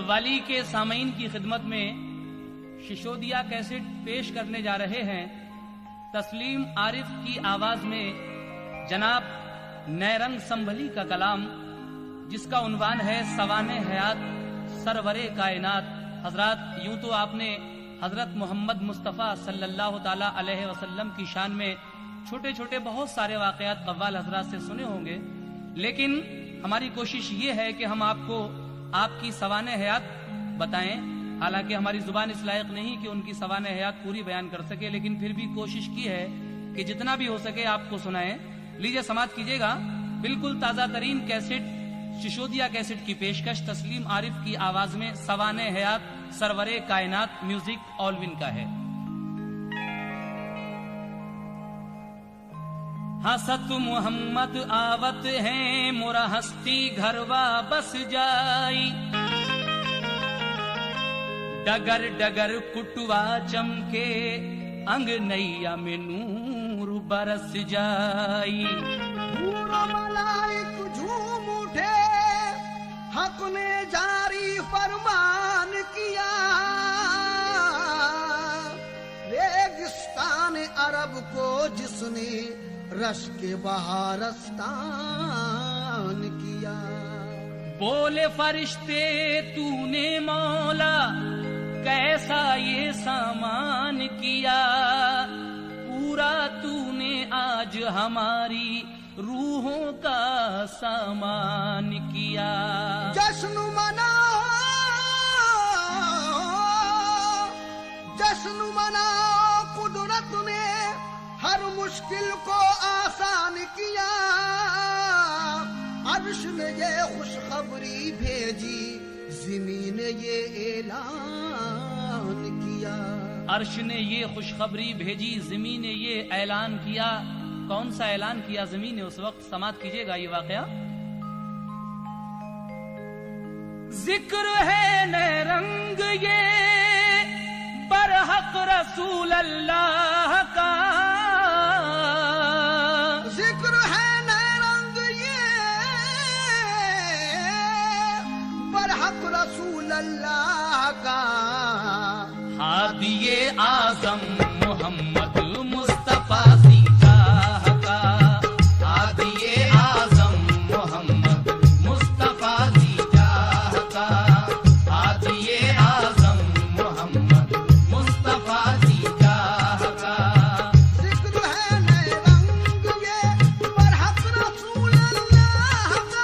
कव्वाली के सामीन की खिदमत में शिशोदिया कैसेट पेश करने जा रहे हैं। तस्लीम आरिफ की आवाज में जनाब नैरंग संभली का कलाम, जिसका उन्वान है सवाने हयात सरवरे कायनात। हजरात, यूं तो आपने हजरत मोहम्मद मुस्तफ़ा सल्लल्लाहु ताला अलैहि वसल्लम की शान में छोटे छोटे बहुत सारे वाक़यात कव्वाल हजरात से सुने होंगे, लेकिन हमारी कोशिश ये है कि हम आपको आपकी सवाने हयात बताएं। हालांकि हमारी जुबान इस लायक नहीं कि उनकी सवाने हयात पूरी बयान कर सके, लेकिन फिर भी कोशिश की है कि जितना भी हो सके आपको सुनाएं। लीजिए समाअत कीजिएगा। बिल्कुल ताजा तरीन कैसेट शिशोदिया कैसेट की पेशकश तस्लीम आरिफ की आवाज में सवाने हयात सरवरे कायनात, म्यूजिक ऑलविन का है। हसत मोहम्मद आवत हैं मोरा हस्ती घरवा बस जाई, डगर डगर कुटवा चमके अंग नैया में नूर बरस जाई। पूरा मलाइक झूम उठे, हक ने जारी फरमान किया, रेगिस्तान अरब को जिसने रश के बहारस्तान किया। बोले फरिश्ते तूने मौला कैसा ये सामान किया, पूरा तूने आज हमारी रूहों का सामान किया। जश्न मनाओ, जश्न मनाओ, कुदरत ने हर मुश्किल को आसान किया। अर्श ने ये खुशखबरी भेजी, ज़मीन ने ये ऐलान किया। अर्श ने ये खुशखबरी भेजी, ज़मीन ने ये ऐलान किया। कौन सा ऐलान किया ज़मीन ने उस वक्त? समाअत कीजिएगा ये वाकया। जिक्र है नैरंग ये बरहक रसूल अल्लाह का, रसूल अल्लाह का। हादिए आज़म मोहम्मद मुस्तफ़ा सीताह का, हादिए आज़म मोहम्मद मुस्तफ़ा सीताह का, हादिए आज़म मोहम्मद मुस्तफ़ा सीताह का। जिक्र है नैरंग ये बरहक रसूल अल्लाह का,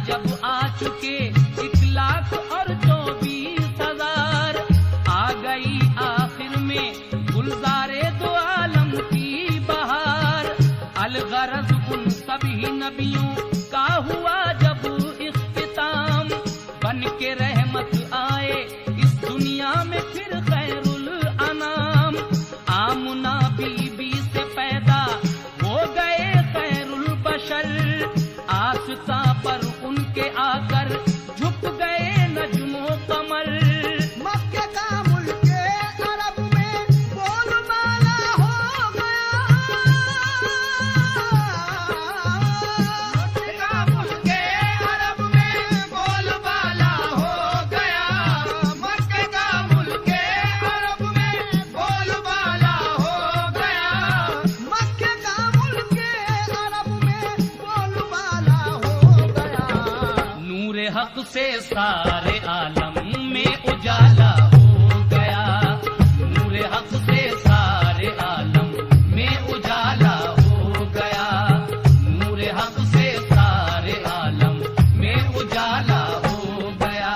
जब गुलजारे दो आलम की बहार। अलगरज उन सभी नबियों का हुआ जब इख्तिताम, बन के रहमत आए इस दुनिया में फिर खैरुल अनाम। आमुना बीबी से पैदा हो गए खैरुल बशर, आस्था पर उनके आकर झुक गए नजमो कमर। मक्के का मुल्के अरब में बोलबाला हो गया। मक्के का मुल्के अरब में बोलबाला हो गया। मक्के का मुल्के अरब में बोलबाला हो गया। मक्के का मुल्के अरब में बोलबाला हो गया। नूरे हक से सारे आलम में उजाला हो गया। नूरे हक से सारे आलम में उजाला हो गया। नूरे हक से सारे आलम में उजाला हो गया।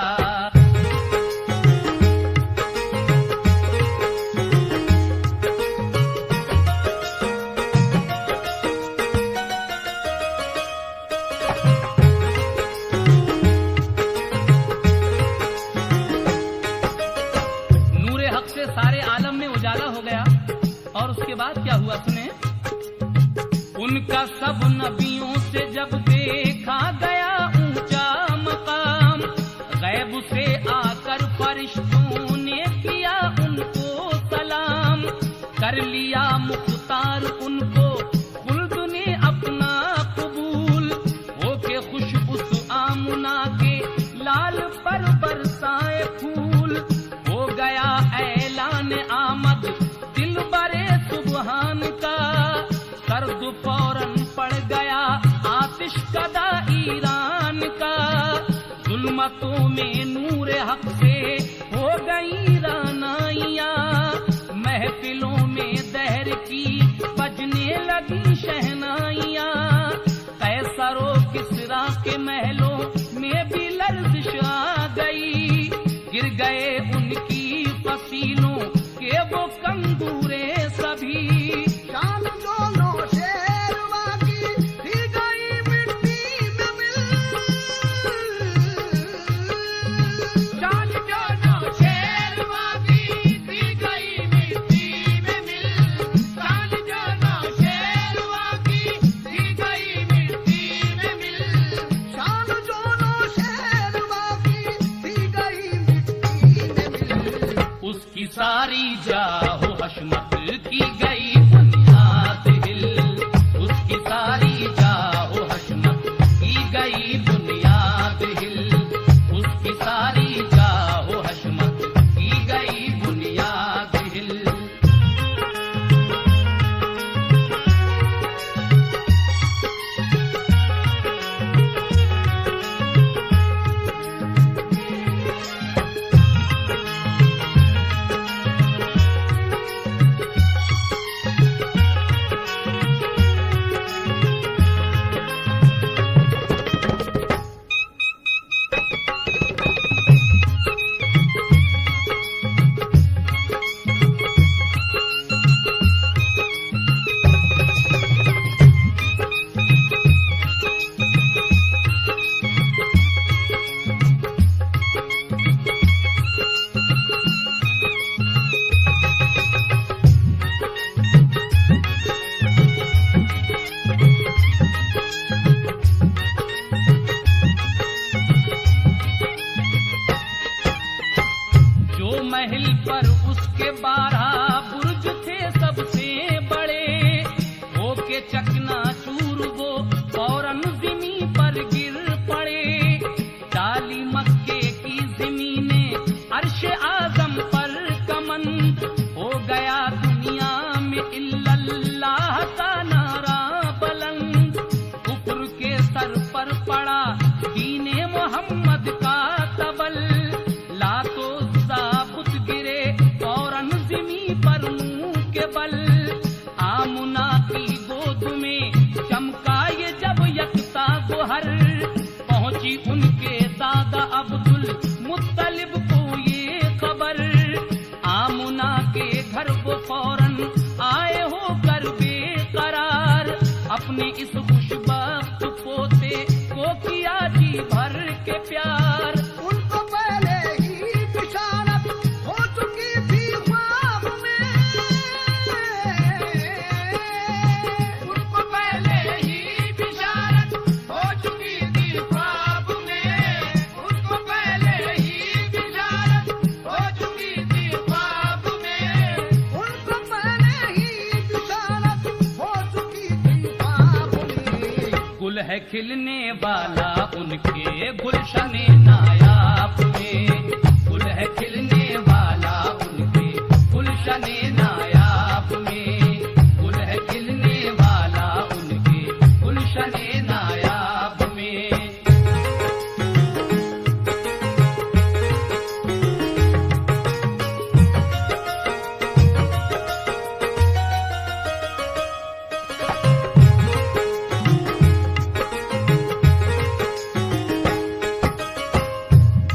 नूरे हक से सारे आलम में उजाला हो गया। और उसके बाद क्या हुआ सुने। उनका सब नबियों से जब देखा गया ऊंचा मकाम, गैब से आकर फरिश्तों ने किया उनको सलाम। कर लिया मुख्तार उनको खुल्द ने अपना कबूल, होके खुश उस आमुना के लाल पर बरसाए फूल। हो गया ऐलान आमद दिल बरे सुबहान का, सर्द फौरन पड़ गया आतिश कदा ईरान का। जुल्मतों में नूरे हक से हो गई रानाइयाँ, महफिलों में दहर की बजने लगी शहनाइयाँ। कैसरो किसरा के महलों में भी लर्जिश आ गई, गिर गए उनकी फसीलों के वो कंगूरे सभी। शान जो नौशेरवा की थी गई मिट्टी में मिल। शान जो नौशेरवा की थी गई मिट्टी में मिल। शान जो नौशेरवा की थी गई मिट्टी में मिल। शान जो नौशेरवा की थी गई मिट्टी में मिल। उसकी सारी जाहो हशमत की गई बुनियाद हिल। उसकी सारी जाहो हशमत की गई बुनियाद हिल। उसकी सारी जाहो हशमत की गई बुनियाद हिल। महल पर उसके 12 बुर्ज थे सबसे बड़े, होके चकनाचूर वो फौरन ज़मीं पर गिर पड़े। डाली मक्के की ज़मीनें अर्श आज़म पर कमंद, हो गया दुनिया में इल्लल्लाह का नारा बुलंद। कुफ्र के सर पर पड़ा दीने मोहम्मद का तबल, लातो साबुत गिरे फौरन ज़मीं पर मुंह के बल। आमुना की गोद में चमका ये जब यकता गोहर, पहुंची उनके दादा अब्दुल मुत्तलिब को ये खबर। आमुना के घर वो फौरन गुल है खिलने वाला उनके गुलशने नायाब में, गुल है खिलने वाला उनके गुलशने नायाब में, गुल है खिलने वाला उनके गुलशने नायाब में।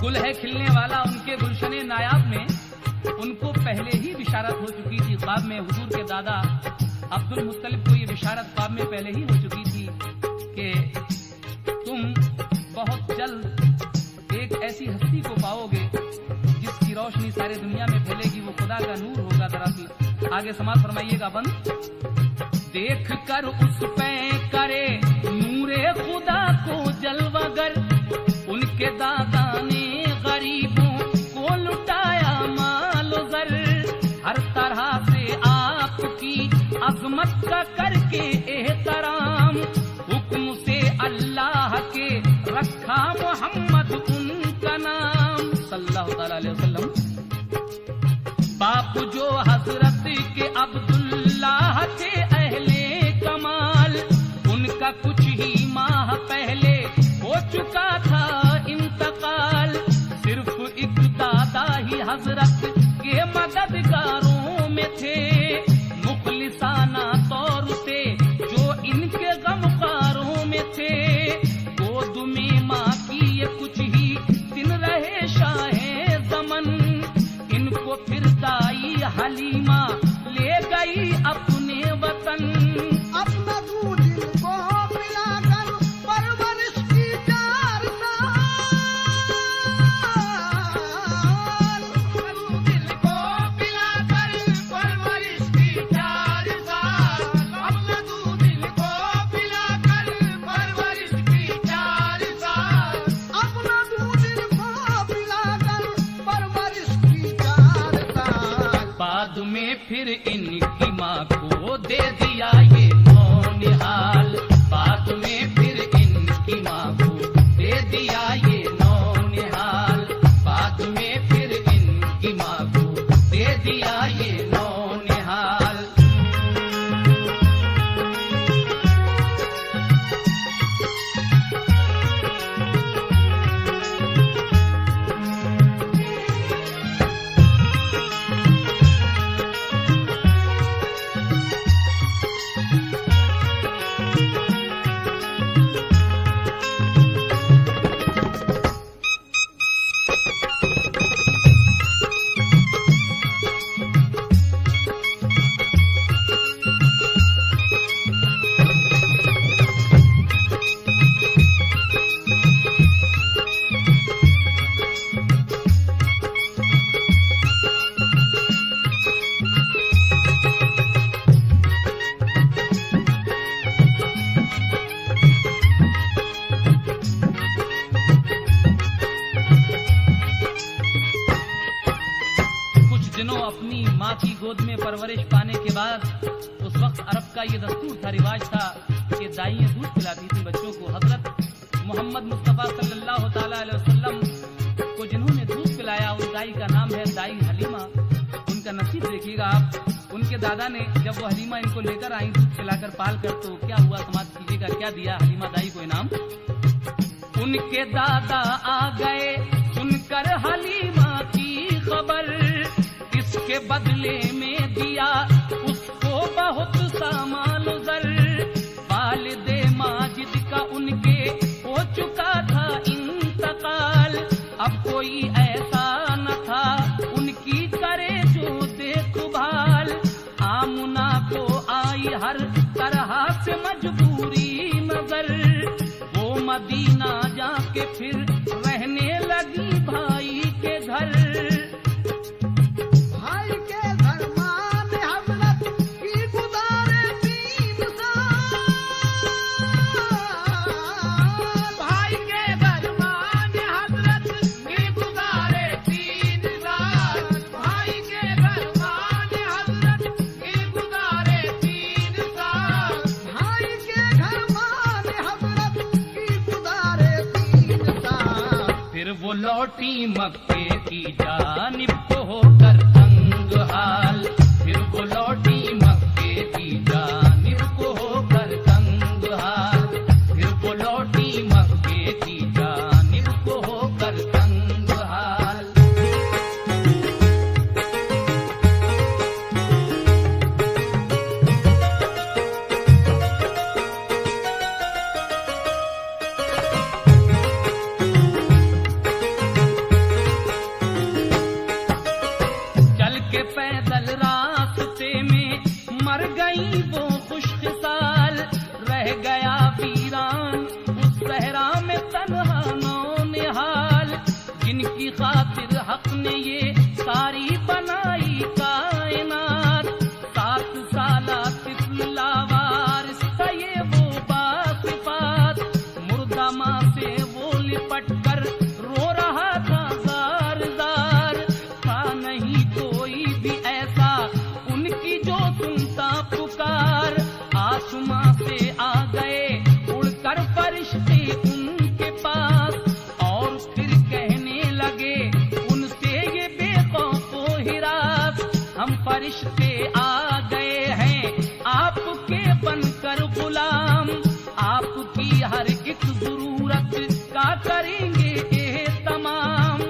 गुल है खिलने वाला उनके गुलशने नायाब में, उनको पहले ही बिशारत हो चुकी थी ख्वाब में। हुजूर के दादा अब्दुल मुत्तलिब को ये बिशारत ख्वाब में पहले ही हो चुकी थी कि तुम बहुत जल्द एक ऐसी हस्ती को पाओगे जिसकी रोशनी सारी दुनिया में फैलेगी, वो खुदा का नूर होगा। दरअसल आगे समाज फरमाइएगा बंद। देख कर उस पे करे नूरे खुदा को जलवागर, उनके दादा ने गरीबों को लुटाया मालो ज़र, हर तरह से आपकी अज़मत का करके एहतराम, हुक्म से अल्लाह के रखा मोहम्मद उनका नाम सल्लल्लाहु अलैहि वसल्लम। बाप जो हजरत के अब्दुल्लाह थे अहले कमाल, उनका कुछ ही माह पहले हो चुका था इंतकाल, सिर्फ एक दादा ही हजरत के मददगारों में थे, मुखलिसाना तौर से जो इनके गमखारों में थे, गोद में माँ की ये कुछ ही दिन रहे शाहे ज़मन, इनको फिर दाई हलीमा ले गई अपने वतन। अपना दूध इनको पिलाकर परवरिश की 4 साल, दूध इनको पिलाकर परवरिश की 4 साल, अपना दूध इनको पिलाकर परवरिश की 4 साल, अपना दूध इनको पिलाकर परवरिश की 4 साल। बाद में फिर इनकी माँ को दे दिया ये नौनिहाल, बाद में फिर इनकी माँ को दे दिया ये नौनिहाल, बाद में फिर इनकी माँ को दे दिया ये नौनिहाल। अपनी माँ की गोद में परवरिश पाने के बाद उस वक्त अरब का ये दस्तूर था, रिवाज था कि दाइयाँ दूध पिलाती थी बच्चों को। हजरत मोहम्मद मुस्तफ़ा सल्लल्लाहु ताला अलैहि वसल्लम को जिन्होंने दूध पिलाया उस दाई का नाम है दाई हलीमा। उनका नसीब देखिएगा आप, उनके दादा ने जब वो हलीमा इनको लेकर आई दूध पिलाकर पाल कर, तो क्या हुआ समाज कीजिएगा, क्या दिया हलीमा दाई को इनाम। उनके दादा आ गए सुनकर हलीमा की खबर, इसके बदले में दिया उसको बहुत सामान ज़र। वालिदे माजिद का उनके हो चुका था इंतकाल, अब कोई ऐसा न था उनकी करे जो देखभाल। आमुना को आई हर तरह से मजबूरी नजर, वो मदीना जाके फिर रहने लगी भाई के घर। वो लौटी मक्के की जानिब को होकर तंग हाल, फिर वो लौटी मक्के की जानिब को होकर तंग हाल, फिर वो लौटी मक्के की जानिब को होकर तंग हाल। पैदल रास्ते में मर गई वो खुशकिसाल, रह गया वीरान उस सहरा में तन्हा नौनिहाल, जिनकी खातिर हक ने ये सारी बनाई कायनात। 7 साला तिफल लावारिस था ये वो बासिफात, मुर्दा माँ से वो लिपट कर रो रहा था जार जार, था नहीं कोई भी ऐसा उनकी जो सुनता पुकार। आसमां से आ गए उड़कर फरिश्ते उनके पास, और फिर कहने लगे उनसे ये बेखौफो हिरास, हम फरिश्ते आ गए हैं आपके बनकर गुलाम, आपकी हर एक जरूरत का करेंगे तमाम।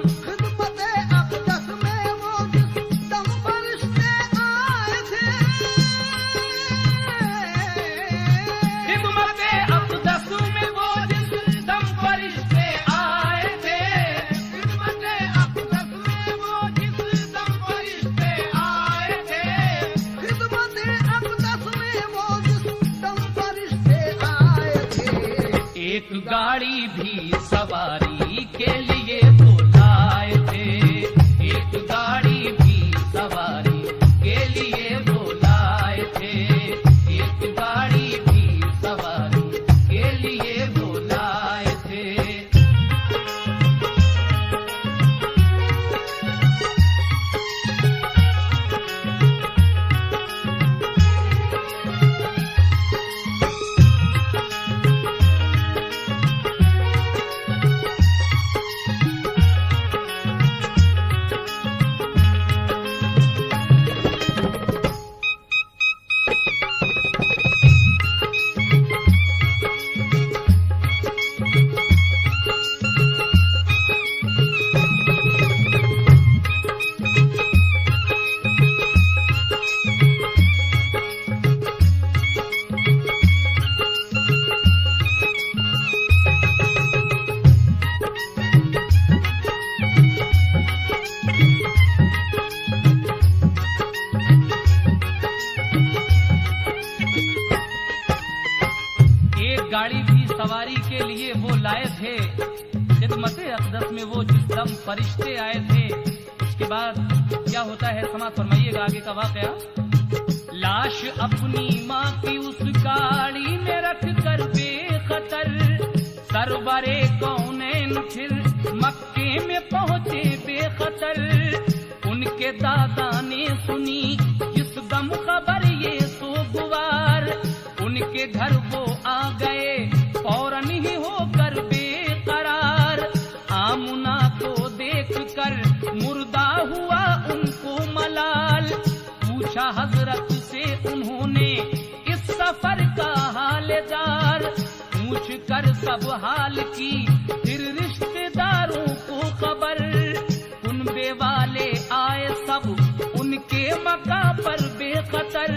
एक गाड़ी भी सवारी के लिए बुलाए थे, एक गाड़ी भी सवारी के लिए बुलाए थे, एक गाड़ी भी सवारी के लिए बुलाए थे। गाड़ी भी सवारी के लिए वो लाए थे, खिदमत-ए अक़दस में वो जिस दम फरिश्ते आए थे। उसके बाद क्या होता है समाअत फरमाइएगा आगे का वाकया। लाश अपनी माँ की उस गाड़ी में रख कर बेखतर, सरवरे कौनैन फिर मक्के में पहुँचे बेखतर। उनके दादा ने सुनी जिस दम खबर ये सोगवार, उनके घर वो आ गए फौरन ही होकर बेकरार। आमुना को देख कर मुर्दा हुआ उनको मलाल, पूछा हजरत से उन्होंने इस सफर का हालदार। पूछ कर सब हाल की फिर रिश्तेदारों को खबर, कुनबे वाले आए सब उनके मका पर बेखतर।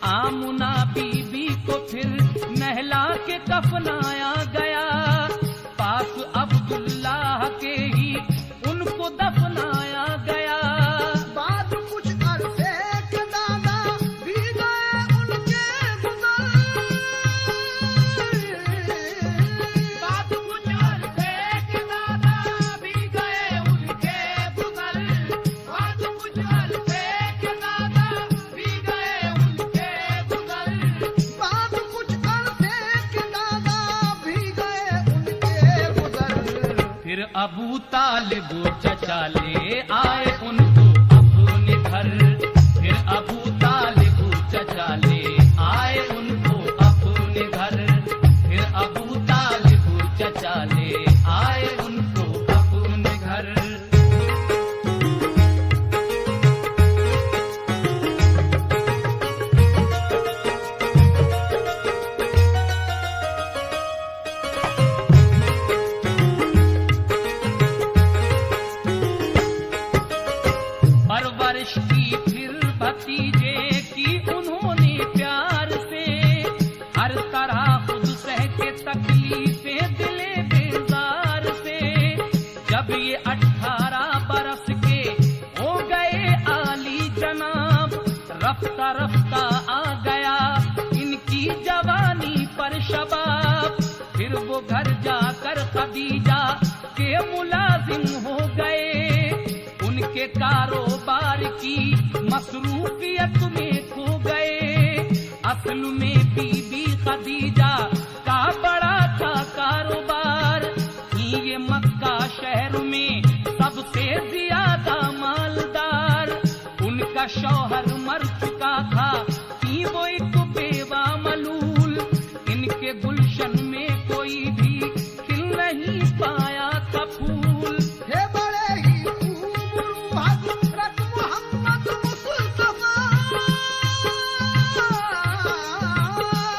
आमुना बीबी को फिर नहला के कफनाया गया, पास अब्दुल्लाह के ही उनको दफनाया गया। बाद कुछ अरसे के दादा भी गए उनके गुजर, बाद कुछ अरसे के दादा भी गए उनके गुजर, बाद कुछ अरसे के दादा भी गए उनके गुजर, बाद कुछ अरसे के दादा भी गए उनके गुजर। फिर अबू तालिब चचा ले आए उनको अपने घर, फिर अबू तालिब चचा ले आए उनको अपने घर, फिर अबू तालिब चचा ले आए उनको अपने ये 18 बरस के हो गए आली जनाब, रफ्ता रफ्ता आ गया इनकी जवानी पर शबाब। फिर वो घर जाकर खदीजा के मुलाजिम हो गए, उनके कारोबार की मसरूफियत में खो गए। असल में बीबी खदीजा का बड़ा था कारोबार, ये मक्का शहर में सबसे ज्यादा मालदार। उनका शौहर मर चुका था, थी वो एक बेवा मलूल, इनके गुलशन में कोई भी खिल नहीं पाया था फूल। हे बड़े ही खूबरू हज़रत मोहम्मद मुस्तफा,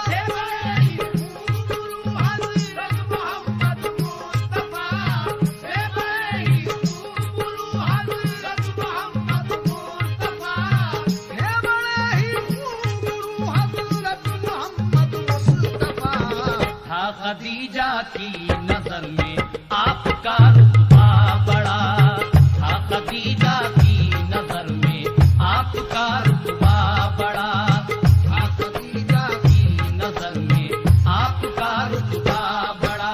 हे बड़े ही खूबरू हज़रत मोहम्मद मुस्तफा, हे बड़े ही खूबरू हज़रत मोहम्मद मुस्तफा, हे बड़े ही खूबरू हज़रत मोहम्मद मुस्तफा। था खदीजा की नजर में आपका रुतबा बड़ा, था खदीजा की नजर में आपका रुतबा बड़ा, था खदीजा की नजर में आपका रुतबा बड़ा।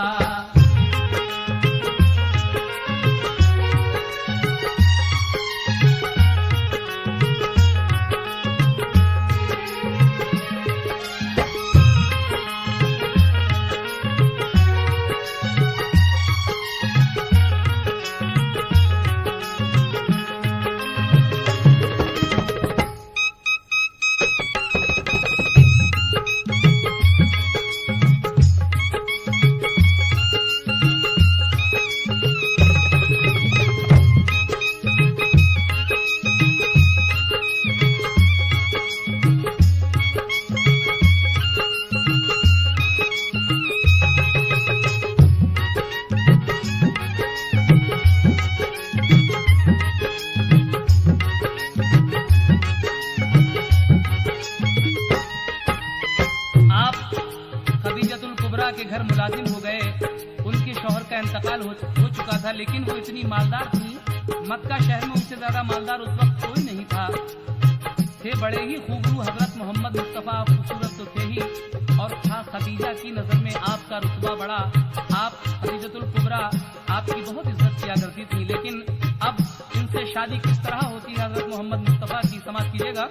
के घर मुलाजिम हो गए, उनके शौहर का इंतकाल हो चुका था, लेकिन वो इतनी मालदार थी, मक्का शहर में उनसे ज्यादा मालदार उस वक्त कोई नहीं था। थे बड़े ही खूबरू हजरत मोहम्मद मुस्तफा, खूबसूरत तो थे ही, और था खदीजा की नजर में आपका रुतबा बड़ा। आप खदीजतुल कुबरा आपकी बहुत इज्जत किया करती थी, लेकिन अब इनसे शादी किस तरह होती है हजरत मोहम्मद मुस्तफा की, समाज कीजिएगा।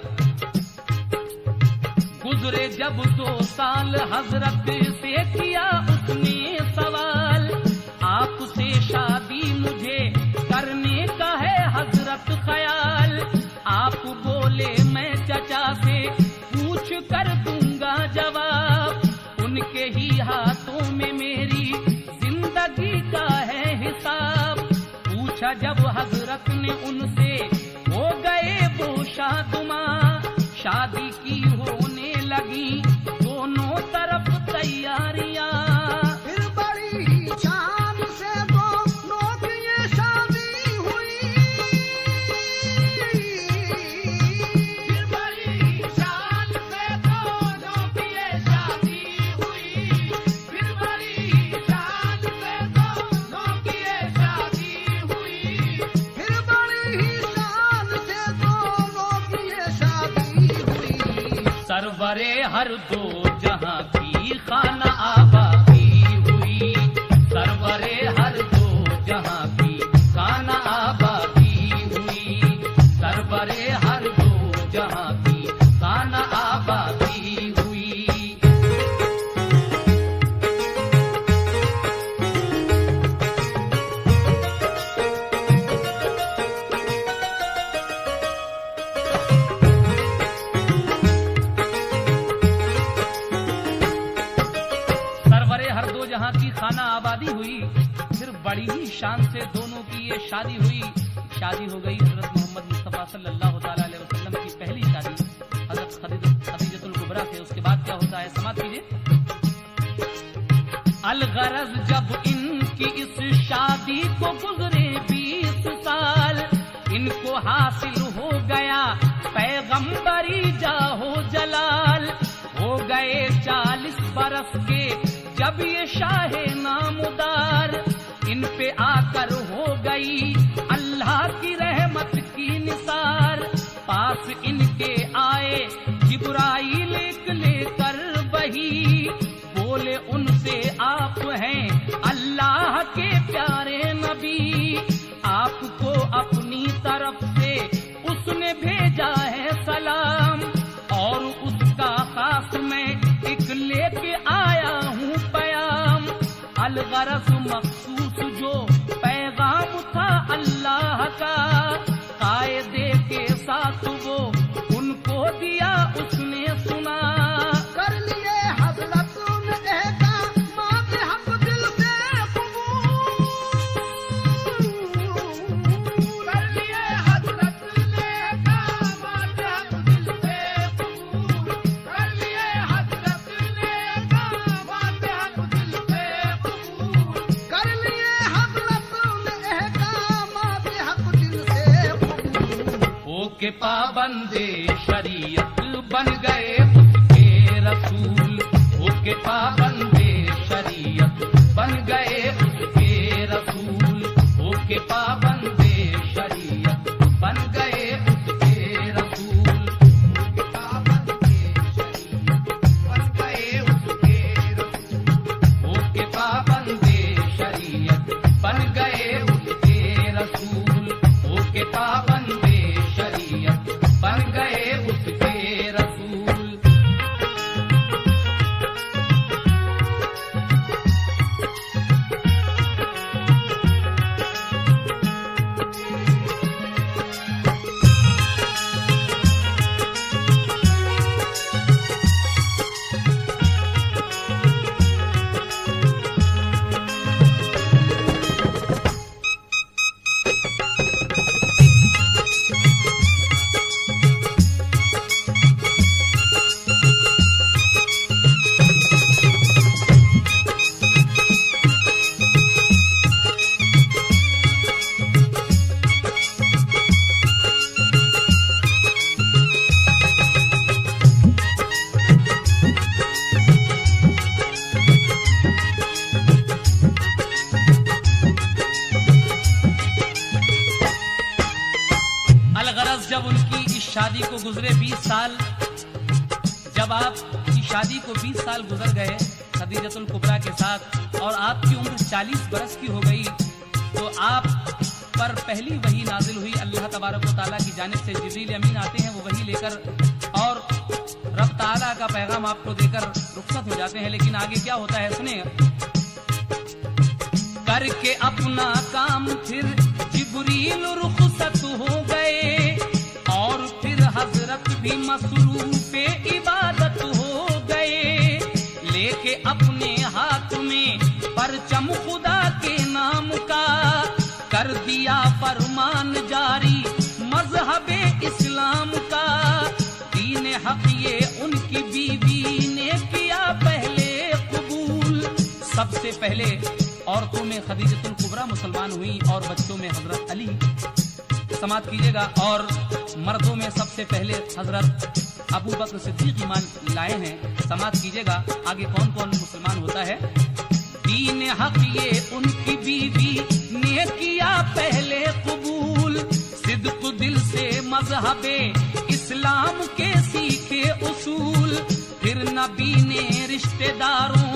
गुजरे जब 2 साल हजरत से किया उसने सवाल, आपसे शादी मुझे करने का है हजरत ख्याल। आप बोले मैं चचा से पूछ कर दूंगा जवाब, उनके ही हाथों में मेरी जिंदगी का है हिसाब। पूछा जब हजरत ने उनसे, हो गए वो शादुमा, शादी की होने लगी दोनों तरफ तैयारियां। फिर बड़ी ही शान से दोनों की ये शादी हुई, फिर बड़ी ही शान से दोनों की ये शादी हुई, फिर बड़ी ही शान से दोनों की ये शादी हुई, फिर बड़ी ही शान से दोनों की ये शादी हुई। सरवरे हर 2 जहां की खाना आबादी हुई, सरवरे हर 2 जहां की खाना आबादी हुई, सरवरे हर 2 जहां की खाना आबादी हुई। जहां की खाना आबादी हुई, फिर बड़ी ही शान से दोनों की ये शादी हुई। शादी हो गई हजरत मोहम्मद मुस्तफा सल्लल्लाहु ताला अलैहि वसल्लम की पहली शादी हजरत खदीजतुल कुबरा से। उसके बाद क्या होता है, समाप्त कीजिए। अलगरज जब इनकी इस शादी को गुजरे 20 साल, इनको हासिल हो गया पैगंबरी जाहो जलाल। हो गए 40 बरस के जब ये शाहे नामुदार, इन पे आकर हो गई अल्लाह की रहमत की निसार। पास इनके आए जिब्राइल लेकर वही, बोले उनसे आप हैं अल्लाह के प्यारे नबी, आपको अपनी तरफ से उसने भेजा है सलाम, और उसका खास मैं एक लेके आया हूँ पयाम। अलगरज मखसूस जो पैगाम था अल्लाह का, कायदे के साथ वो उनको दिया उसने सुना। कर लिए हजरत ने एहकामात हक दिल से कबूल, कर लिए हजरत ने एहकामात हक दिल से कबूल, कर लिए हजरत ने एहकामात हक दिल से कबूल, कर लिए हजरत ने एहकामात हक दिल से कबूल। होके पाबंदे शरीयत बन गए उसके रसूल, होके पाबंदे शरीयत बन गए उसके रसूल, होके पाबंदे शरीयत बन गए उसके रसूल, होके पाबंदे शरीयत बन गए उसके रसूल, होके पाबंदे शरीयत बन गए उसके रसूल, होके पाबंदे शरीयत बन गए उसके रसूल। अलगरज जब उनकी इस शादी को गुजरे 20 साल, जब आपकी शादी को 20 साल गुजर गए खदीजतुल कुबरा के साथ और आपकी उम्र 40 बरस की हो गई, तो आप पर पहली वही नाजिल हुई। अल्लाह तबारक व तआला की जानिब से जिब्रील अमीन आते हैं, वो वही लेकर और रब तआला का पैगाम आपको देकर रुखसत हो जाते हैं। लेकिन आगे क्या होता है सुनिए। करके अपना काम फिर जिब्रील रुखसत हो गए, और फिर हजरत भी मसरूफे इबादत हो गए। लेके अपने हाथ में परचम खुदा के नाम का, कर दिया फरमान जारी मजहबे इस्लाम का। दीन हक ये उनकी बीवी ने किया पहले कबूल। सबसे पहले औरतों में खदीजतुल कुबरा मुसलमान हुई और बच्चों में हजरत अली। समात कीजिएगा। और मर्दों में सबसे पहले हजरत अबू बकर सिद्दीक ईमान लाए हैं। समात कीजिएगा आगे कौन कौन मुसलमान होता है। दीन हक ये उनकी बीवी ने किया पहले कबूल। सिद्क दिल से मजहबे इस्लाम के सीखे उसूल। फिर नबी ने रिश्तेदारों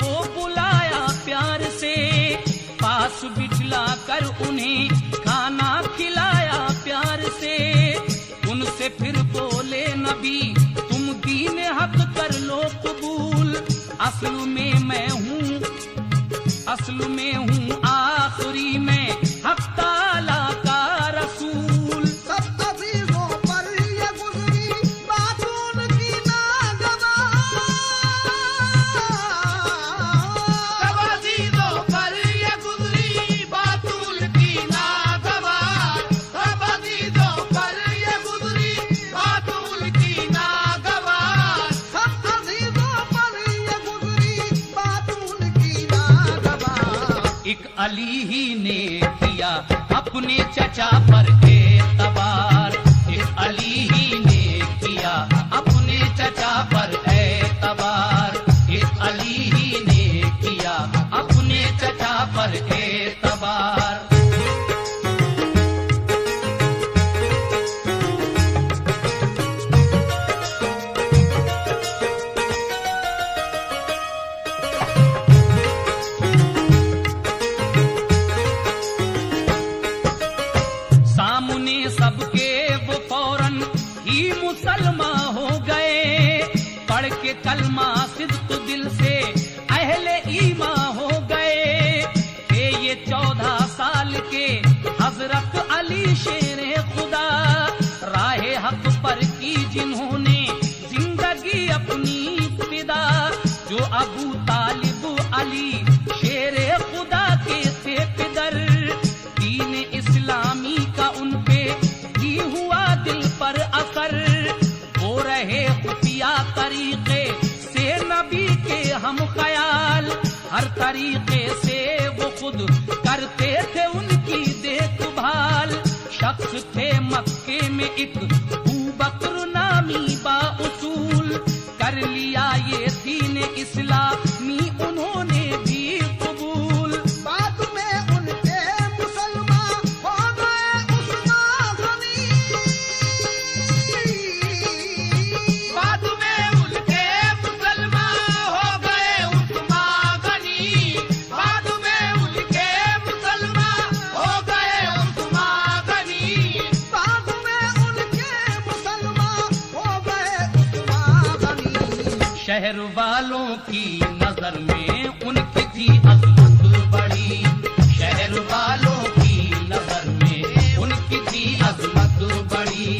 को बुलाया प्यार से, पास बिठला कर उन्हें खाना खिलाया प्यार से। उनसे फिर बोले नबी तुम दीन हक कर लो कबूल। असल में हूँ आखिरी में हक ताला का रसूल। सब अजीजों पर ये गुजरी बात उनकी नागवार। सब अजीजों पर ये गुजरी बात उनकी नागवार। सब अजीजों पर ये गुजरी बात उनकी नागवार। सब अजीजों पर ये गुजरी बात उनकी नागवार। एक अली ही ने किया अपने चचा पर एतबार। एक अली ही ने किया अपने चचा पर एतबार। एक अली ही ने किया अपने चचा पर एतबार। कलमा सिद्क दिल से अहले ईमा हो गए थे ये 14 साल के हजरत अली शेरे खुदा, राहे हक पर की जिन्होंने जिंदगी अपनी फिदा। जो अबू तालिब अली शेरे खुदा के थे पिदर, दीन इस्लामी का उन पे भी हुआ दिल पर असर। वो रहे खुफिया तरीके से नबी के हम ख्याल, हर तरीके से वो खुद करते थे उनकी देखभाल। शख्स थे मक्के में एक अबू बकर नामी बाउसूल, कर लिया ये दीन इस्लामी उन्होंने भी कबूल। बाद में उनके मुसलमान हो गए उस्मान गनी, बाद में उनके मुसलमान हो गए उस्मान गनी, बाद में उनके मुसलमान हो गए उस्मान गनी, बाद में उनके मुसलमान हो गए उस्मान गनी। शहर वालों की नजर में उनकी थी अजमत बड़ी, शहर वालों की नजर में उनकी थी अजमत बड़ी,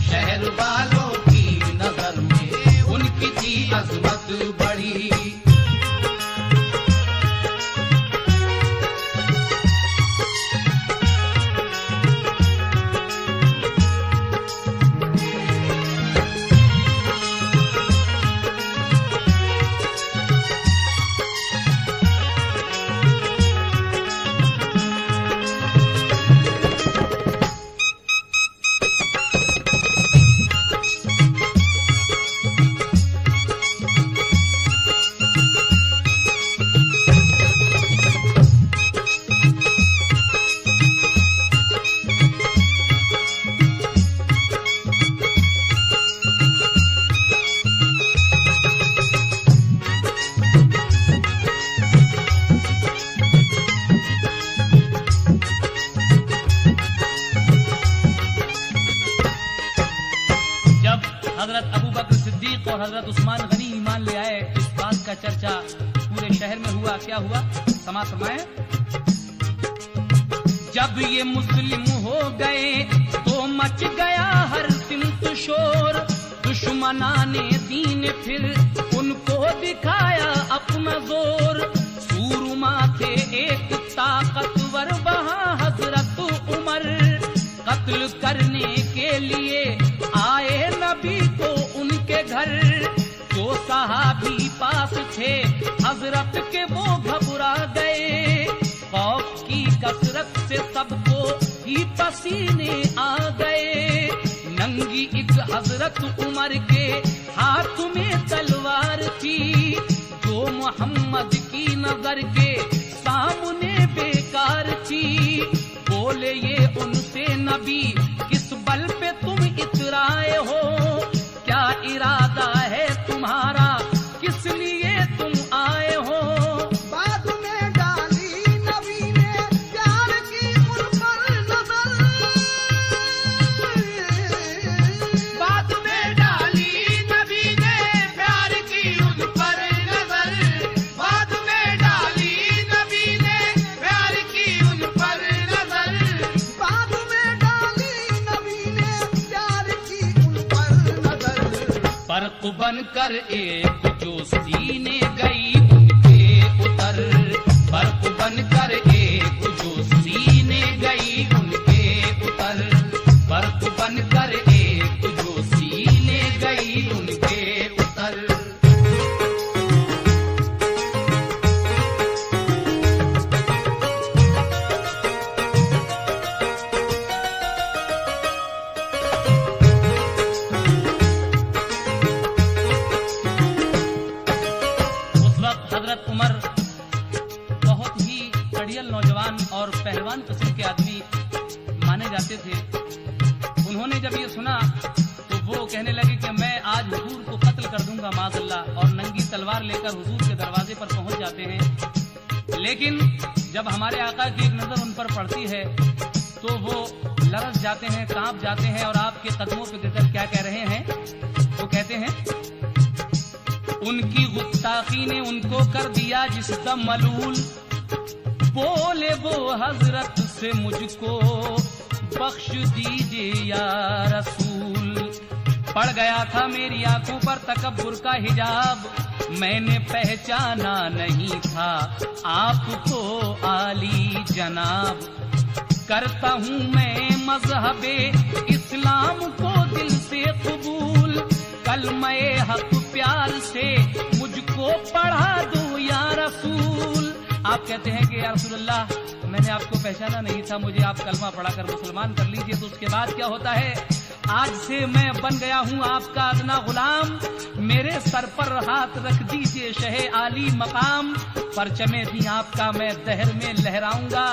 शहर वालों की नजर में उनकी थी अजमत बड़ी। हजरत अबू बकर सिद्दीक और हजरत उस्मान गनी ईमान ले आए, इस बात का चर्चा पूरे शहर में हुआ। क्या हुआ? समाप्त फरमाएं। जब ये मुस्लिम हो गए तो मच गया हर सिमत शोर, दुश्मनाने दीन फिर उनको दिखाया अपना जोर। सूरमा थे एक ताकतवर वहां हजरत उमर, कत्ल करने के लिए आए नबी को उनके घर। जो सहाबी पास थे हजरत के वो घबरा गए, खौफ की कसरत से सबको ही पसीने आ गए। नंगी एक हजरत उमर के हाथ में तलवार थी, जो मोहम्मद की नजर के सामने बेकार थी। बोले ये उनसे नबी किस बल पे तुम इतराए हो, क्या इरादा है तुम्हारा, किस लिए तुम आए हो। बाद में डाली नबी ने प्यार की उन पर नजर, बाद में डाली नबी ने प्यार की उन पर नजर, बाद में डाली नबी ने प्यार की उन पर नजर, बाद में डाली नबी ने प्यार की उन पर नजर। फर्क बनकर एक जो सीने गई उनके उतर, फर्क बनकर एक जो सीने गई उनके उतर, फर्क बनकर एक जो सीने गई उनके उतर। हजरत उमर बहुत ही कड़ियल नौजवान और पहलवान किस्म के आदमी माने जाते थे। उन्होंने जब ये सुना तो वो कहने लगे कि मैं आज हुजूर को कत्ल कर दूंगा माज़अल्लाह, और नंगी तलवार लेकर हुजूर के दरवाजे पर पहुंच जाते हैं। लेकिन जब हमारे आका की एक नजर उन पर पड़ती है तो वो लरस जाते हैं, कांप जाते हैं और आपके कदमों पर गिरकर क्या कह रहे हैं? वो कहते हैं उनकी गुस्ताखी ने उनको कर दिया जिस दम मलूल। बोले वो हजरत से मुझको बख्श दीजिए या रसूल। पड़ गया था मेरी आंखों पर तकब्बुर का हिजाब, मैंने पहचाना नहीं था आपको आली जनाब। करता हूँ मैं मजहबे इस्लाम को दिल से कबूल, कलमे हक प्यार से मुझको पढ़ा दो या रसूल। आप कहते हैं कि या रसूलल्लाह मैंने आपको पहचाना नहीं था, मुझे आप कलमा पढ़ाकर मुसलमान कर लीजिए। तो उसके बाद क्या होता है, आज से मैं बन गया हूँ आपका अदना गुलाम, मेरे सर पर हाथ रख दीजिए शहे आली मकाम। परचमे भी आपका मैं दहर में लहराऊंगा,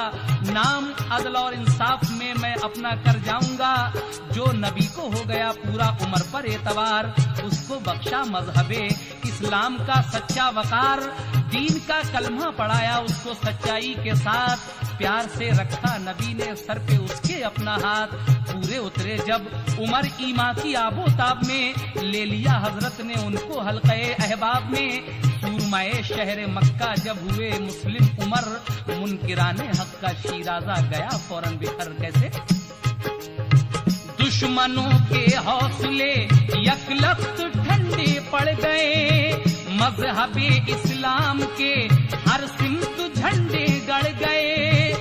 नाम अदल और इंसाफ में मैं अपना कर जाऊंगा। जो नबी को हो गया पूरा उम्र पर एतवार, उसको बख्शा मजहबे इस्लाम का सच्चा वकार। दीन का कलमा पढ़ाया उसको सच्चाई के साथ, प्यार से रखा नबी ने सर पे उसके अपना हाथ। पूरे उतरे जब उमर ईमा की आबोताब में, ले लिया हजरत ने उनको हल्क़े अहबाब में। सूरमाए शहर मक्का जब हुए मुस्लिम उमर, मुनकिराने हक का शीराजा गया फौरन बिखर। कैसे दुश्मनों के हौसले यकलख्त ठंडे पड़ गए, मजहबे इस्लाम के हर सिमत झंडे गड़ गए।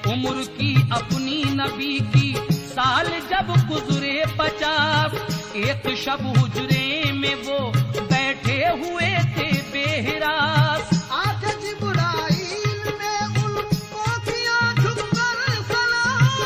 उम्र की अपनी नबी की साल जब गुजरे 50, एक शब हुजरे में वो बैठे हुए थे बेहरास। आके जिब्राइल ने उनको किया झुककर सलाम,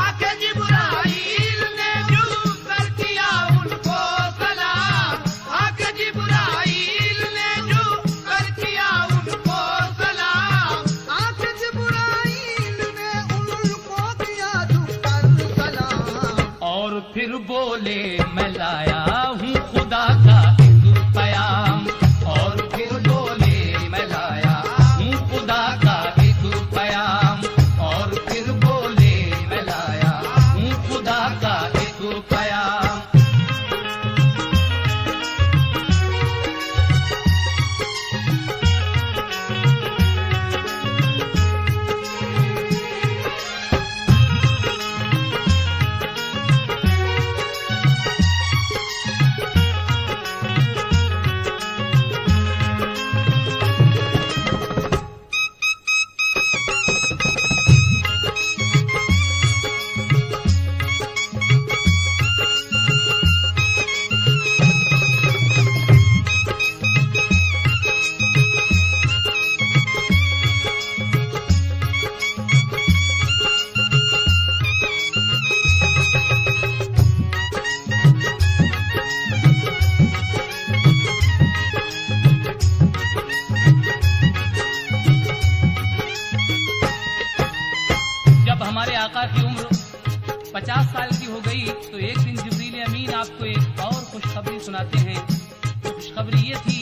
आके जिब्राइल ने झुककर किया उनको सलाम, आके जिब्राइल ने झुककर किया उनको सलाम, आके जिब्राइल ने उनको किया झुककर सलाम। और फिर बोले मैं लाया हूँ खुदा का एक पयाम, और फिर बोले मैं लाया हूँ खुदा का एक पयाम, और फिर बोले मैं लाया हूँ खुदा का एक पयाम। हमारे आका की उम्र 50 साल की हो गई तो एक दिन जिब्रील अमीन आपको एक और खुशखबरी सुनाते हैं। तो खुशखबरी ये थी,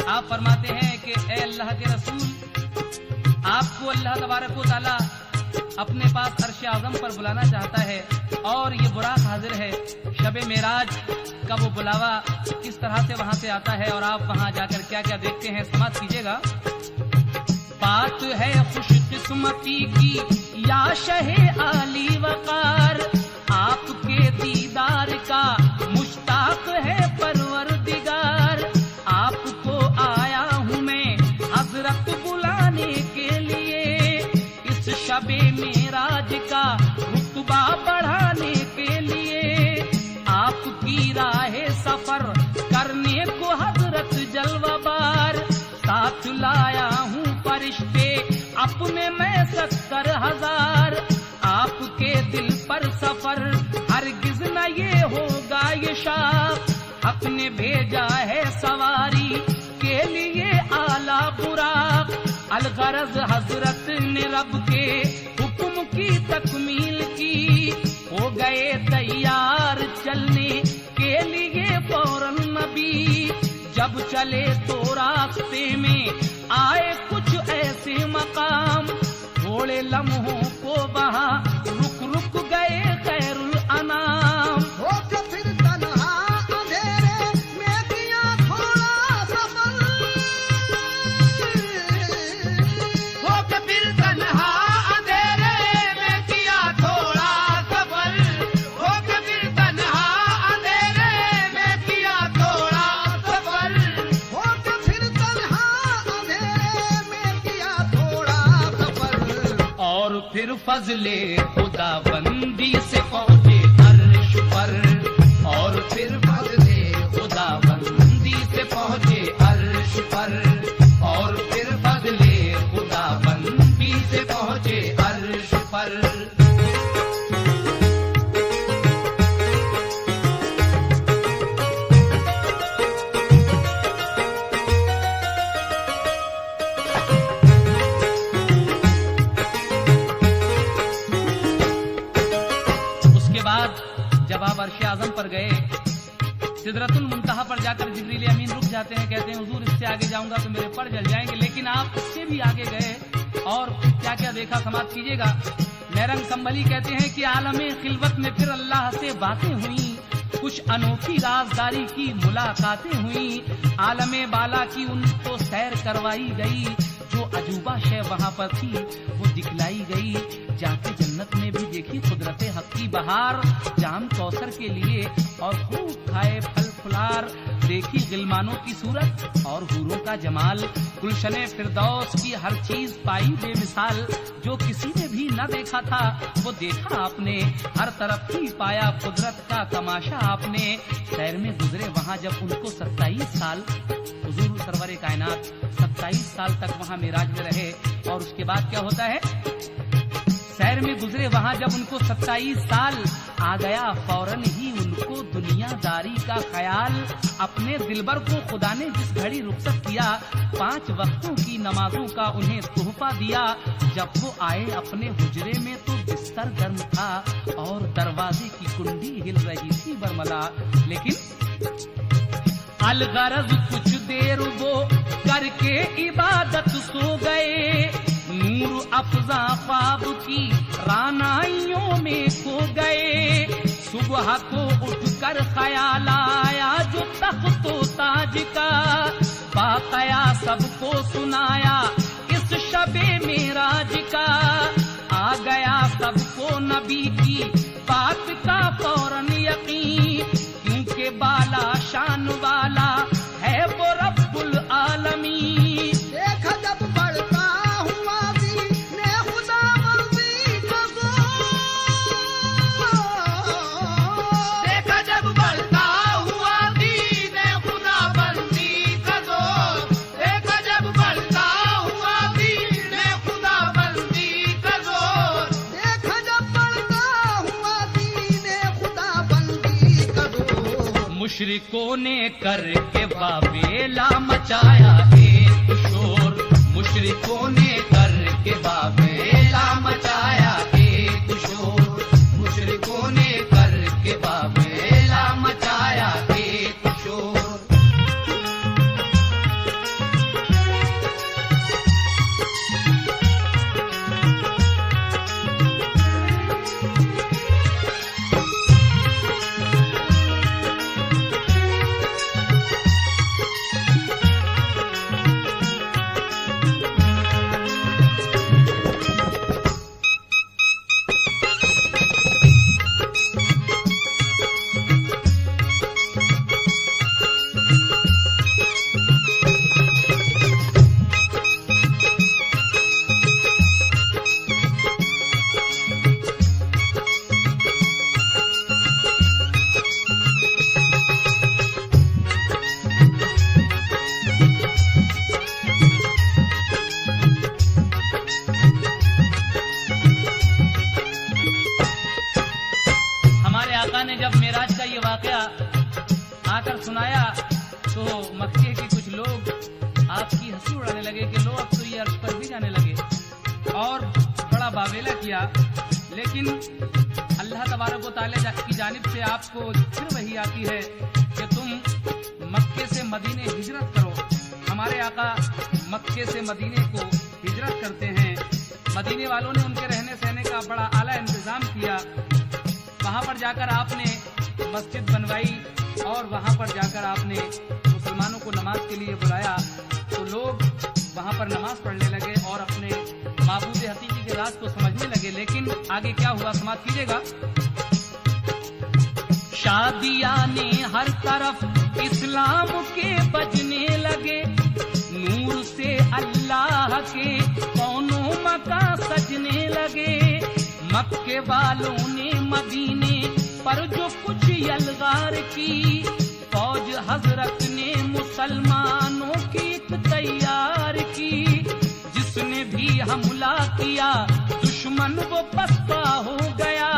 आप फरमाते हैं कि ए अल्लाह के रसूल, आपको अल्लाह तबारक व तआला अपने पास अर्श आज़म पर बुलाना चाहता है और ये बुराक हाजिर है। शब मेराज का वो बुलावा किस तरह से वहां से आता है और आप वहां जाकर क्या क्या देखते हैं, समाप्त कीजिएगा। बात है खुशकिस्मती की या शहे आली वकार, आपके दीदार का मुश्ताक है परवरदिगार। आपको आया हूँ मैं हजरत बुलाने के लिए, इस शबे मेराज का रुतबा बढ़ाने के लिए। आपकी राहे सफर करने को हजरत जलवाबार, साथ लाया हूँ फरिश्ते अपने मैं 70,000। आपके दिल पर सफर हरगिज न ये होगा ये शाख, अपने भेजा है सवारी के लिए आला बुराक। अलगरज हजरत ने रब के हुक्म की तकमील की, हो गए तैयार चलने के लिए फौरन नबी। जब चले तो रास्ते में आए कुछ ऐसे मकाम, थोड़े लम्हों को वहाँ रुक रुक गए खैरुल अनाम। हो के फिर तन्हा अंधेरे फिर फजले खुदा बंदी से पहुंचे अर्श पर, और फिर फजले खुदा बंदी से पहुंचे अर्श पर, और फिर फजले खुदा बंदी से पहुंचे अर्श पर। जब आप अर्श आजम पर गए, सिदरतुल मुंतहा पर जाकर जिब्रील अमीन रुक जाते हैं, कहते हैं हुजूर इससे आगे जाऊंगा तो मेरे पर जल जाएंगे, लेकिन आप इससे भी आगे गए और क्या क्या देखा समाप्त कीजिएगा। नैरंग संभली कहते हैं कि आलमे खिलवत में फिर अल्लाह से बातें हुई, कुछ अनोखी राजदारी की मुलाकातें हुई, आलमे बाला की उनको सैर करवाई गई, जो अजूबा शय वहां पर थी वो दिखलाई गई, जाके जन्नत में भी देखी कुदरते हक की बहार, जाम कौसर के लिए और खूब खाए फल फुलार, देखी गिलमानों की सूरत और हूरों का जमाल, गुलशने फिरदौस की हर चीज पाई बेमिसाल, जो किसी ने भी न देखा था वो देखा आपने, हर तरफ ही पाया कुदरत का तमाशा आपने, सैर में गुजरे वहां जब उनको 27 साल, हुजूर सरवरे कायनात 27 साल तक वहां मेराज में रहे, और उसके बाद क्या होता है, सैर में गुजरे वहां जब उनको 27 साल, आ गया फौरन ही उनको दुनियादारी का ख्याल, अपने दिलबर को खुदा ने जिस घड़ी रुखसत किया, 5 वक्तों की नमाजों का उन्हें तोहफा दिया, जब वो आए अपने हुजरे में तो बिस्तर गर्म था और दरवाजे की कुंडी हिल रही थी बरमला, लेकिन अलगरज कुछ देर वो करके इबादत सो गए, नूर अफजा ख्वाब की रानाइयों में खो गए, सुबह को उठकर ख्याल आया जो तख्तो ताज का, बाक़या सबको सुनाया इस शबे मेराज का, आ गया सबको नबी की बात का फौरन यकीन, क्योंकि बाला शान वाला है वो रब्बुल आलमीन। देखा जब बढ़ता हुआ दीने खुदा बंदी का जोर, देखा जब बढ़ता हुआ दीने खुदा बंदी का जोर, देखा जब बढ़ता हुआ दीने खुदा बंदी का जोर, देखा जब बढ़ता हुआ दीने खुदा बंदी का जोर, मुशरिकों ने करके बाबेला मचाया एक शोर, मुशरिकों ने करके बाबेला मचाया एक शोर, मुशरिकों ने करके बाबेला मचाया एक शोर। ने जब मेराज का ये वाकया आकर सुनाया तो मक्के के कुछ लोग आपकी हंसी उड़ाने लगे कि लो अब तो ये अर्श पर भी जाने लगे, और बड़ा बावेला किया। लेकिन अल्लाह तबारक व तआला की जानिब से आपको फिर वही आती है कि तुम मक्के से मदीने हिजरत करो। हमारे आका मक्के से मदीने को हिजरत करते हैं। मदीने वालों ने उनके रहने सहने का बड़ा आला इंतजाम किया। वहां पर जाकर आपने मस्जिद बनवाई और वहां पर जाकर आपने मुसलमानों को नमाज के लिए बुलाया, तो लोग वहां पर नमाज पढ़ने लगे और अपने माबूद हकीकी के राज को समझने लगे। लेकिन आगे क्या हुआ समाप्त कीजिएगा। शादियां ने हर तरफ इस्लाम के बजने लगे, नूर से अल्लाह के कौनों मका सजने लगे। मक्के वालों ने मदीने पर जो कुछ यलगार की, फौज हजरत ने मुसलमानों की तैयार की। जिसने भी हमला किया दुश्मन वो पस्ता हो गया,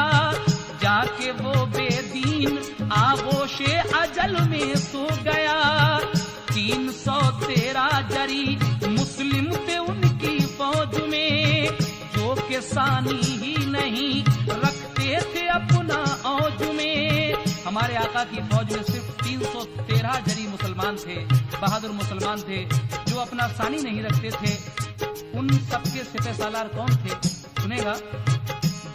जाके वो बेदीन आगोशे अजल में सो गया। 313 जरी मुस्लिम थे उनकी फौज में, जो के सानी ही नहीं रखते थे अपना औज में। हमारे आका की फौज में सिर्फ 313 जरी मुसलमान थे, बहादुर मुसलमान थे जो अपना सानी नहीं रखते थे। उन सबके सिपह सालार कौन थे सुनेगा।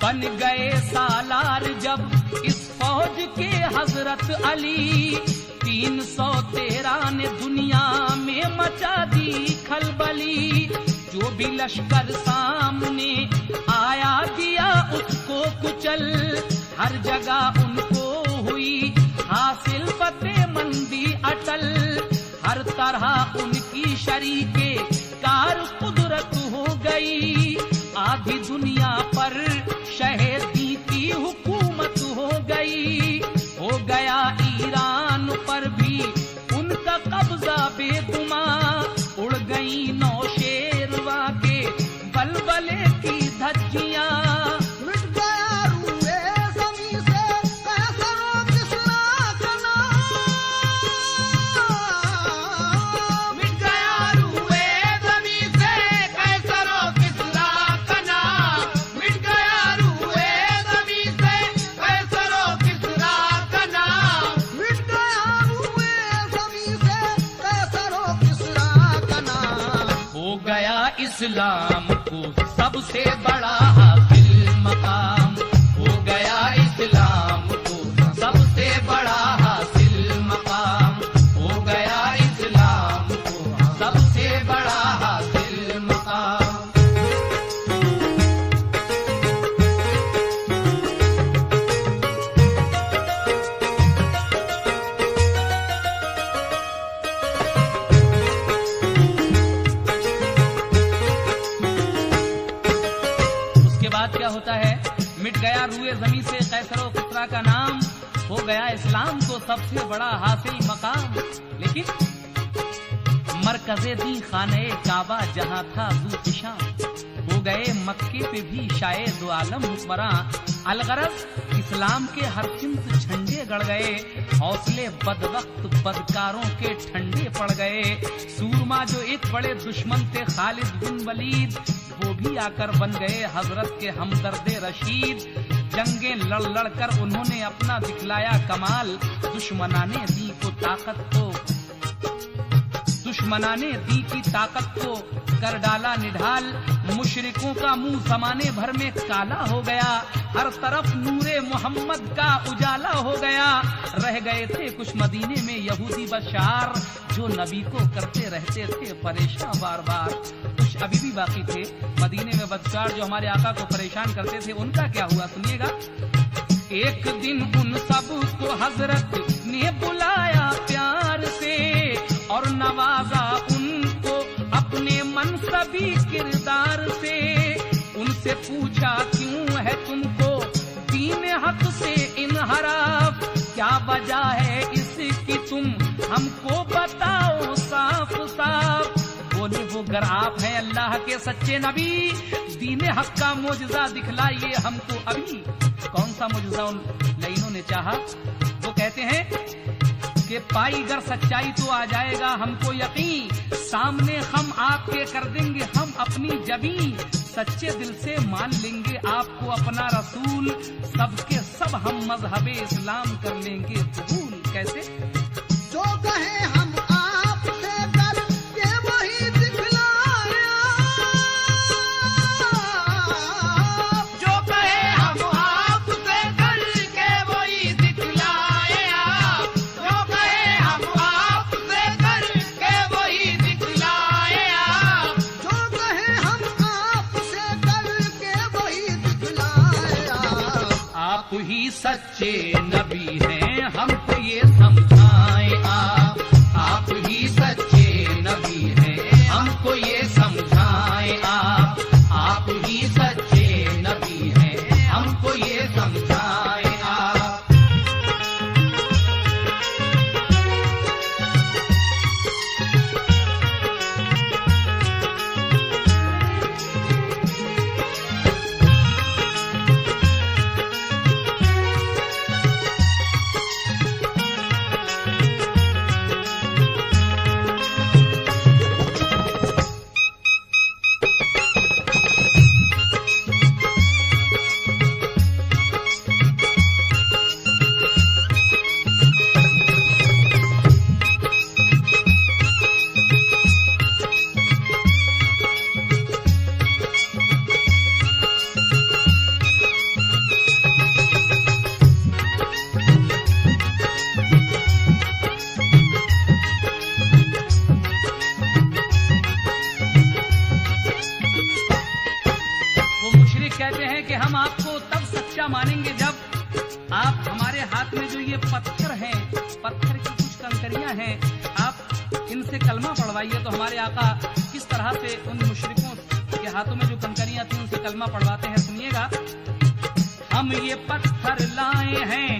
बन गए सालार जब इस फौज के हजरत अली, 313 ने दुनिया में मचा दी खलबली। जो भी लश्कर सामने आया दिया उसको कुचल, हर जगह उनको हुई हासिल फतेहमंदी अटल। हर तरह उनकी शरीके कार कुदरत हो गई, आधी दुनिया पर शहीदी की हुकूमत हो गई। हो गया ईरान पर भी उनका कब्जा बेगुमा, उड़ गई नौशेरवा के बलबले की धज्जियां। इस्लाम को सबसे बड़ा हासिल मकाम, हो गया इस्लाम को सबसे बड़ा हासिल मकाम, हो गया इस्लाम को सबसे बड़ा हासिल मकाम। क्या होता है, मिट गया रूए जमीन से कैसर और किसरा का नाम, हो गया इस्लाम को सबसे बड़ा हासिल मकाम। लेकिन मरकज़े दी खाने काबा जहां था ज़ूतिशान, हो गए मक्के पे भी शाये दो आलम हुक्मरां। अलगरज इस्लाम के हर सिमत झंडे गड़ गए, हौसले बदवक्त बदकारों के ठंडे पड़ गए। सूरमा जो एक बड़े दुश्मन थे खालिद बिन वलीद, वो भी आकर बन गए हजरत के हमदर्दे रशीद। जंगें लड़ लड़ कर उन्होंने अपना दिखलाया कमाल, दुश्मनाने दी को ताकत को, दुश्मनाने दी की ताकत को कर डाला निढाल। मुशरिकों का मुंह जमाने भर में काला हो गया, हर तरफ नूरे मोहम्मद का उजाला हो गया। रह गए थे कुछ मदीने में यहूदी बशार, जो नबी को करते रहते थे परेशान बार बार। कुछ अभी भी बाकी थे मदीने में बदकार जो हमारे आका को परेशान करते थे, उनका क्या हुआ सुनिएगा। एक दिन उन सब को हजरत ने बुलाया प्यार से, और नवाजा उनको अपने मनसबी किरदार से। उनसे पूछा क्यों है तुमको दीन हक से इनहराफ, क्या वजह है इसकी तुम हमको बताओ साफ साफ। बोले वो गर आप हैं अल्लाह के सच्चे नबी, दीन हक का मोजज़ा दिखलाइए हमको अभी। कौन सा मोजज़ा उन लईनों ने चाहा। वो कहते हैं कि पाई गर सच्चाई तो आ जाएगा हमको यकीन, सामने हम आपके कर देंगे हम अपनी जबीं। सच्चे दिल से मान लेंगे आपको अपना रसूल, सबके सब हम मजहबे इस्लाम कर लेंगे कबूल। कैसे? जो कहे हम आपसे करके वही दिखलाया, जो कहे हम आपसे करके वही दिखलाया, जो कहे हम आपसे करके वही दिखलाया, जो कहे हम आपसे करके वही दिखलाया। आप ही सच्चे नबी हैं हमको ये समझाएं आप ही सच्चे नबी हैं मानेंगे जब आप हमारे हाथ में जो ये पत्थर हैं, पत्थर की कुछ कंकरियां हैं, आप इनसे कलमा पढ़वाइए। तो हमारे आका किस तरह से उन मुशरिकों के हाथों में जो कंकरियां थी उनसे कलमा पढ़वाते हैं, सुनिएगा। हम ये पत्थर लाए हैं,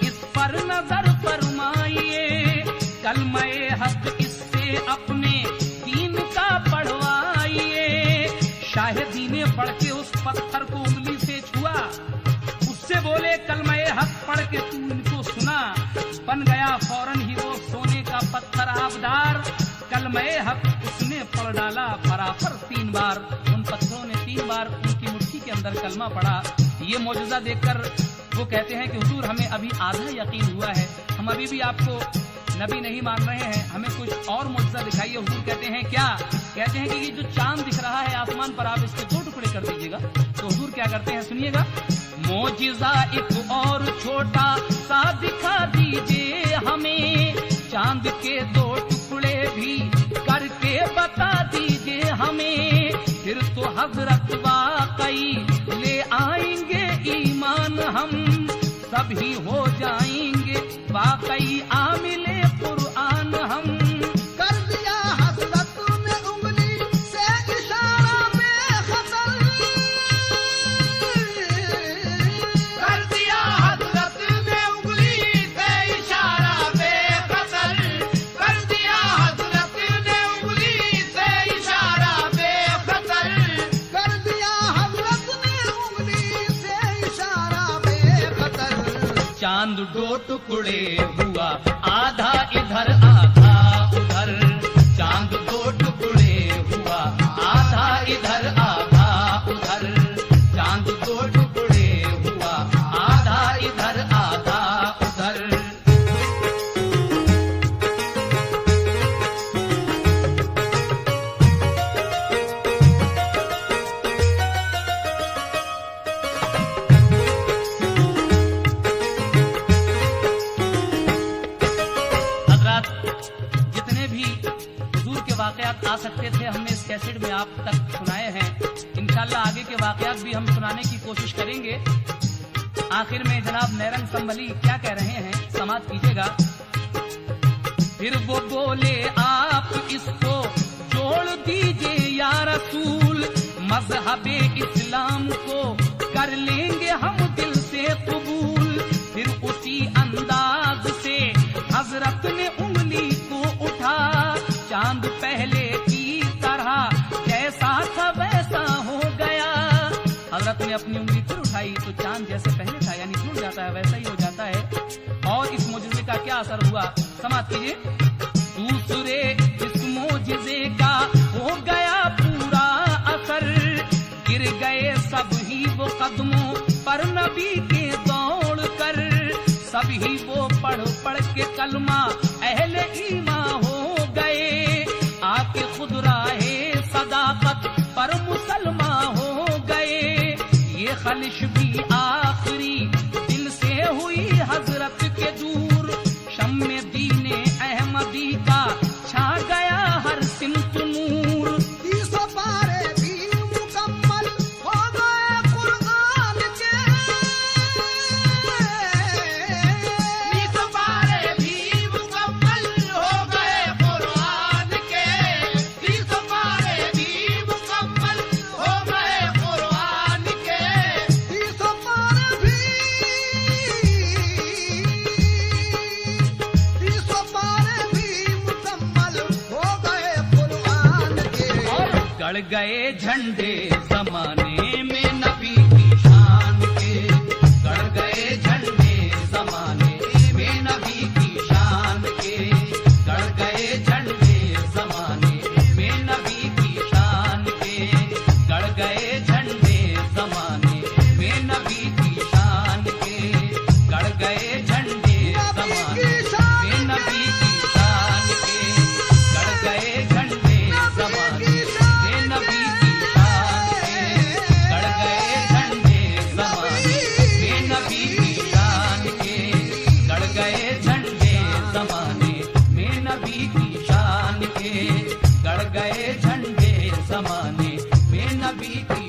इस पर नजर फरमाइए, कलमे हक इससे अपने दीन का पढ़वाइए। शाहिदी ने पढ़ के उस पत्थर को उंगली से छुआ, उससे बोले कलमे हक पढ़ के तू इनको सुना। बन गया फौरन ही वो सोने का पत्थर आबदार, कलमे हक उसने पढ़ डाला बराबर 3 बार। उन पत्थरों ने 3 बार उनकी मुट्ठी के अंदर कलमा पढ़ा। ये मौजूदा देखकर वो कहते हैं कि हुजूर हमें अभी आधा यकीन हुआ है, हम अभी भी आपको नबी नहीं मान रहे हैं, हमें कुछ और मौजूदा दिखाइए। हुजूर कहते हैं क्या? कहते हैं कि ये जो चांद दिख रहा है आसमान पर, आप इसके 2 टुकड़े कर दीजिएगा। तो हुजूर क्या करते हैं, सुनिएगा। मौजिजा एक और छोटा सा दिखा दीजिए हमें, चांद के 2 टुकड़े भी करके बता दीजिए हमें, फिर तो हजरत वाकई ले आएंगे ईमान हम, सभी हो जाएंगे वाकई आमिले कुरान हम। कर दिया हजरत ने उंगली से इशारा बेखतर, कर दिया हजरत ने उंगली से इशारा बेखतर, कर दिया हजरत ने उंगली से इशारा बेखतर, कर दिया हजरत ने उंगली से इशारा बेखतर। चांद 2 टुकड़े हुआ, आधा इधर आधा उधर, चांद 2 टुकड़े हुआ, आधा इधर आधा उधर, चांद 2 टुकड़े हुआ, आधा इधर आधा उधर। जितने भी हुजूर के वाकयात आ सकते थे हमने इस कैसेट में आप तक सुनाए हैं। इंशाल्लाह आगे के वाकयात भी हम सुनाने की कोशिश करेंगे। आखिर में जनाब नैरंग संभली क्या कह रहे हैं, समाप्त कीजिएगा। फिर वो बोले आप इसको जोड़ दीजिए या रसूल, मजहबे इस्लाम को कर लेंगे हम दिल से कबूल। फिर उसी अंदाज से हजरत ने उंगली को उठा, चांद पहले की तरह जैसा था वैसा हो गया। हजरत ने अपनी उंगली फिर उठाई तो चांद जैसे पहले था, यानी जुड़ जाता है वैसा ही हो जाता है। और इस मोजज़े का क्या असर हुआ, समाप्त कीजिए। दूसरे इस मोजज़े का हो गया पूरा असर, गिर गए सब ही वो कदमों पर नबी के दौड़ कर, सभी वो पढ़ पढ़ के कलमा अहले ईमा हो गए, आके खुद राहे सदाकत पर मुसलमा हो गए। ये खलिश भी आखिरी दिल से हुई हजरत के दूर, शम्मे दीने अहमदी का छा गया हर सिमत नूर। 30 पारे भी मुकम्मल हो गए कुरान के, 30 पारे भी मुकम्मल हो गए कुरान के, 30 पारे भी मुकम्मल हो गए कुरान के, 30 पारे भी, 30 पारे भी मुकम्मल हो गए कुरान के। गड़ गए झंडे जमाने में नबी की शान के, गड़ गए झंडे जमाने में नबी की शान के, गड़ गए झंडे जमाने में नबी की शान के, गड़ गए झंडे जमाने में नबी की शान के, गड़ गए झंडे जमाने में नबी की शान के, गड़ गए झंडे जमाने में नबी की शान के, गड़ गए झंडे जमाने में नबी की शान के, गड़ गए झंडे जमाने में नबी की शान के, गड़ गए झंडे जमाने में नबी की